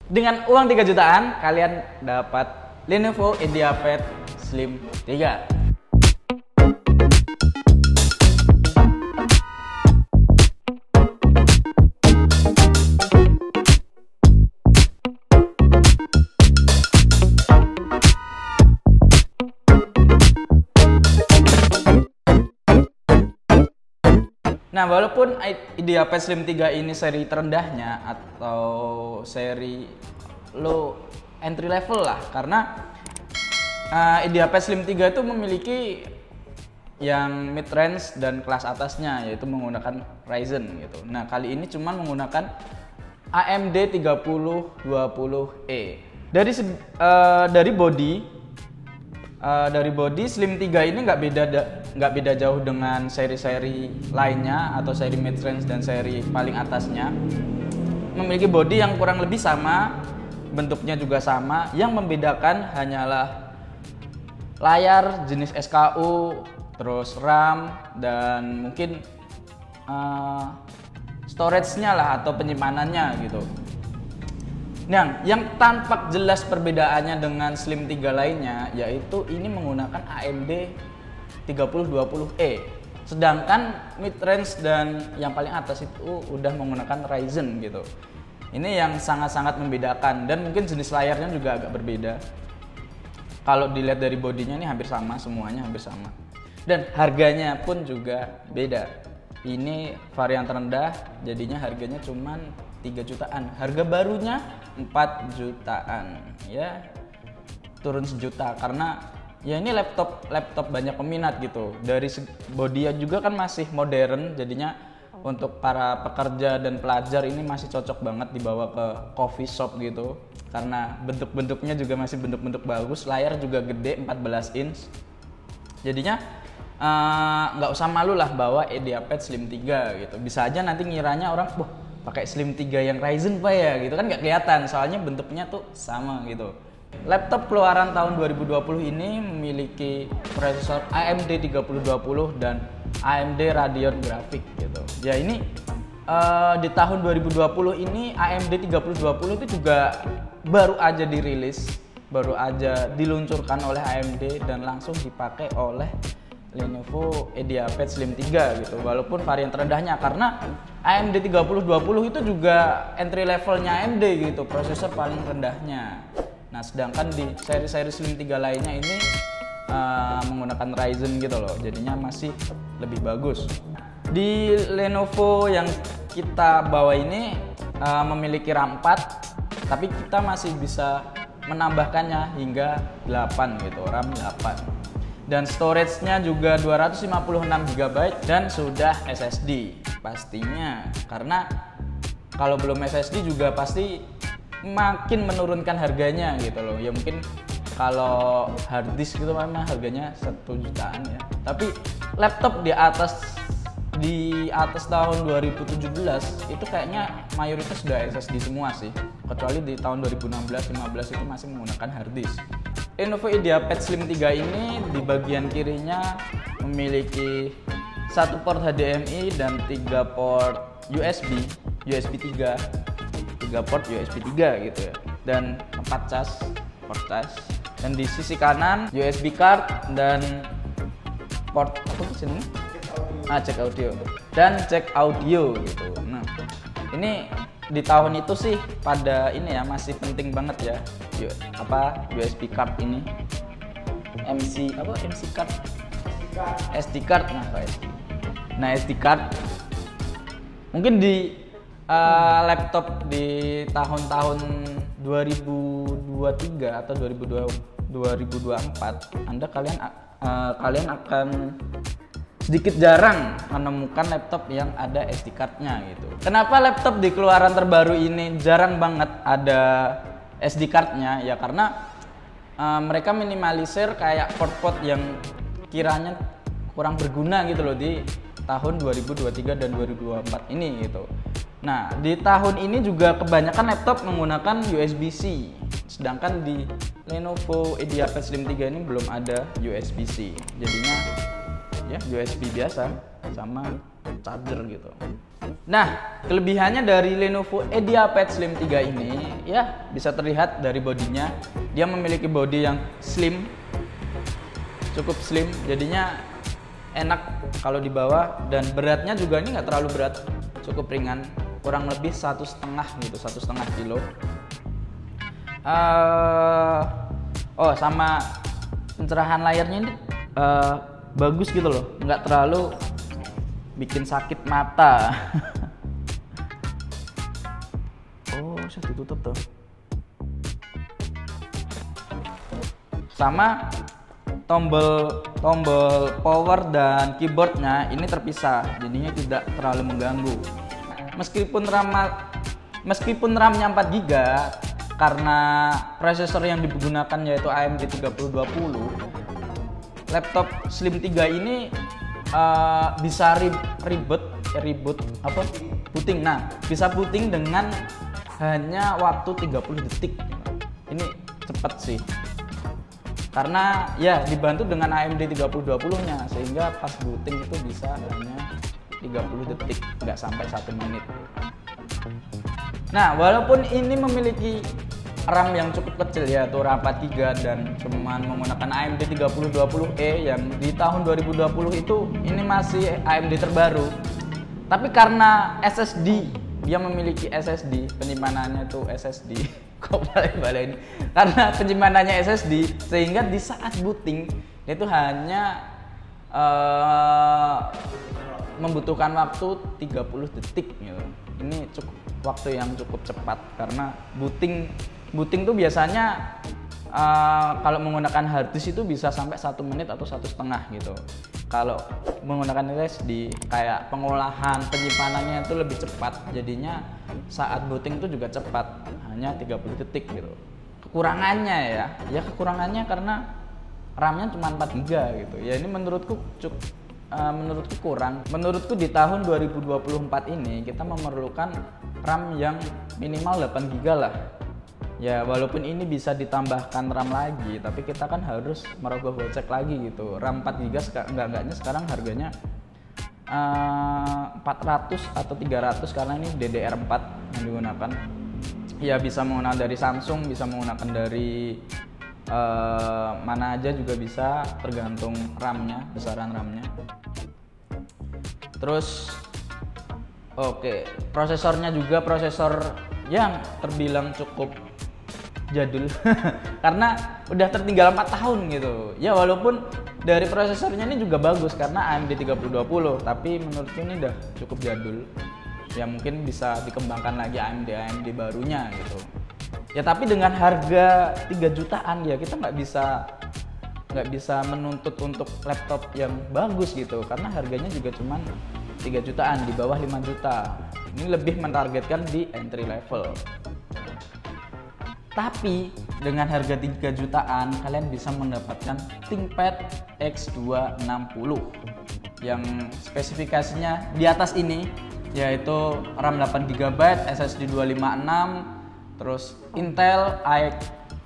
Dengan uang 3 jutaan, kalian dapat Lenovo IdeaPad Slim 3. Nah, walaupun IdeaPad Slim 3 ini seri terendahnya atau seri low entry level lah, karena IdeaPad Slim 3 itu memiliki yang mid range dan kelas atasnya, yaitu menggunakan Ryzen gitu. Nah, kali ini cuma menggunakan AMD 3020E. Dari body Slim 3 ini nggak beda jauh dengan seri-seri lainnya atau seri mid range dan seri paling atasnya. Memiliki body yang kurang lebih sama, bentuknya juga sama. Yang membedakan hanyalah layar jenis SKU, terus RAM, dan mungkin storage-nya lah atau penyimpanannya gitu. Nah, yang tampak jelas perbedaannya dengan Slim 3 lainnya yaitu ini menggunakan AMD 3020E. Sedangkan mid range dan yang paling atas itu udah menggunakan Ryzen gitu. Ini yang sangat-sangat membedakan, dan mungkin jenis layarnya juga agak berbeda. Kalau dilihat dari bodinya ini hampir sama, semuanya hampir sama. Dan harganya pun juga beda. Ini varian terendah, jadinya harganya cuman 3 jutaan. Harga barunya 4 jutaan. Ya, turun sejuta karena ya ini laptop banyak peminat gitu. Dari bodinya juga kan masih modern, jadinya untuk para pekerja dan pelajar ini masih cocok banget dibawa ke coffee shop gitu. Karena bentuk-bentuknya juga masih bentuk-bentuk bagus, layar juga gede 14 inch. Jadinya nggak usah malu lah bawa IdeaPad Slim 3 gitu. Bisa aja nanti ngiranya orang, wah pakai Slim 3 yang Ryzen Pak ya gitu kan, nggak kelihatan soalnya bentuknya tuh sama gitu. Laptop keluaran tahun 2020 ini memiliki prosesor AMD 3020 dan AMD Radeon Graphics gitu. Ya ini di tahun 2020 ini AMD 3020 itu juga baru aja dirilis, baru aja diluncurkan oleh AMD dan langsung dipakai oleh Lenovo IdeaPad Slim 3 gitu. Walaupun varian terendahnya, karena AMD 3020 itu juga entry levelnya AMD gitu, prosesor paling rendahnya. Nah, sedangkan di seri-seri Slim 3 lainnya ini menggunakan Ryzen gitu loh, jadinya masih lebih bagus. Di Lenovo yang kita bawa ini memiliki RAM 4, tapi kita masih bisa menambahkannya hingga 8 gitu, RAM 8. Dan storage-nya juga 256 GB dan sudah SSD pastinya, karena kalau belum SSD juga pasti makin menurunkan harganya gitu loh. Ya mungkin kalau hard disk gitu memang harganya 1 jutaan ya, tapi laptop di atas tahun 2017 itu kayaknya mayoritas sudah SSD semua sih, kecuali di tahun 2016-15 itu masih menggunakan hard disk. Lenovo IdeaPad Slim 3 ini di bagian kirinya memiliki 1 port HDMI dan 3 port USB 3, 3 port USB 3 gitu ya, dan 4 port cas. Dan di sisi kanan USB card dan port apa sih ini? Jack audio dan jack audio gitu. Nah, ini di tahun itu sih pada ini ya masih penting banget ya USB card ini, MC card, SD card. Nah SD card mungkin di laptop di tahun-tahun 2023 atau 2024 kalian akan sedikit jarang menemukan laptop yang ada SD card-nya gitu. Kenapa laptop di keluaran terbaru ini jarang banget ada SD card-nya? Ya karena mereka minimalisir kayak port-port yang kiranya kurang berguna gitu loh di tahun 2023 dan 2024 ini gitu. Nah, di tahun ini juga kebanyakan laptop menggunakan USB-C. Sedangkan di Lenovo IdeaPad Slim 3 ini belum ada USB-C. Jadinya ya USB biasa. sama charger gitu. Nah, kelebihannya dari Lenovo IdeaPad Slim 3 ini ya bisa terlihat dari bodinya. Dia memiliki bodi yang slim, cukup slim, jadinya enak kalau dibawa, dan beratnya juga ini nggak terlalu berat, cukup ringan, kurang lebih 1,5 gitu, 1,5 kilo. Sama pencerahan layarnya ini bagus gitu loh, nggak terlalu bikin sakit mata. Bisa ditutup tuh. Sama tombol power dan keyboardnya ini terpisah, jadinya tidak terlalu mengganggu. Meskipun RAM-nya 4 GB, karena prosesor yang digunakan yaitu AMD 3020, laptop Slim 3 ini bisa booting. Nah, bisa booting dengan hanya waktu 30 detik. Ini cepat sih. Karena ya dibantu dengan AMD 3020-nya, sehingga pas booting itu bisa hanya 30 detik, nggak sampai 1 menit. Nah, walaupun ini memiliki RAM yang cukup kecil yaitu RAM 4 GB dan cuman menggunakan AMD 3020E yang di tahun 2020 itu ini masih AMD terbaru. Tapi karena SSD, dia memiliki SSD, penyimpanannya tuh SSD. Kok balik-balik ini? Karena penyimpanannya SSD, sehingga di saat booting itu hanya membutuhkan waktu 30 detik gitu. Ini waktu yang cukup cepat, karena booting tuh biasanya kalau menggunakan hard disk itu bisa sampai 1 menit atau 1,5 gitu. Kalau menggunakan SSD, kayak pengolahan penyimpanannya itu lebih cepat, jadinya saat booting itu juga cepat, hanya 30 detik gitu. Kekurangannya kekurangannya karena RAM-nya cuma 4 GB gitu. Ya ini menurutku kurang. Menurutku di tahun 2024 ini kita memerlukan RAM yang minimal 8 GB lah. Ya walaupun ini bisa ditambahkan RAM lagi, tapi kita kan harus merogoh kocek lagi gitu. RAM 4 GB enggaknya sekarang harganya 400 atau 300 karena ini DDR4 yang digunakan. Ya bisa menggunakan dari Samsung, bisa menggunakan dari mana aja juga bisa, tergantung RAM-nya, besaran RAM-nya. Terus prosesornya juga prosesor yang terbilang cukup jadul karena udah tertinggal 4 tahun gitu. Ya walaupun dari prosesornya ini juga bagus karena AMD 3020, tapi menurutku ini udah cukup jadul. Ya mungkin bisa dikembangkan lagi AMD barunya gitu. Ya tapi dengan harga 3 jutaan ya kita nggak bisa menuntut untuk laptop yang bagus gitu, karena harganya juga cuman 3 jutaan, di bawah 5 juta. Ini lebih mentargetkan di entry level. Tapi dengan harga 3 jutaan kalian bisa mendapatkan ThinkPad X260 yang spesifikasinya di atas ini, yaitu RAM 8 GB, SSD 256, terus Intel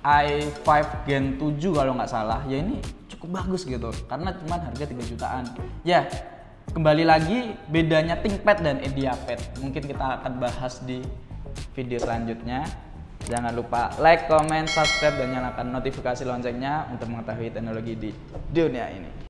i5 Gen 7 kalau nggak salah. Ya ini cukup bagus gitu karena cuma harga 3 jutaan. Ya kembali lagi bedanya ThinkPad dan IdeaPad mungkin kita akan bahas di video selanjutnya. Jangan lupa like, comment, subscribe, dan nyalakan notifikasi loncengnya untuk mengetahui teknologi di dunia ini.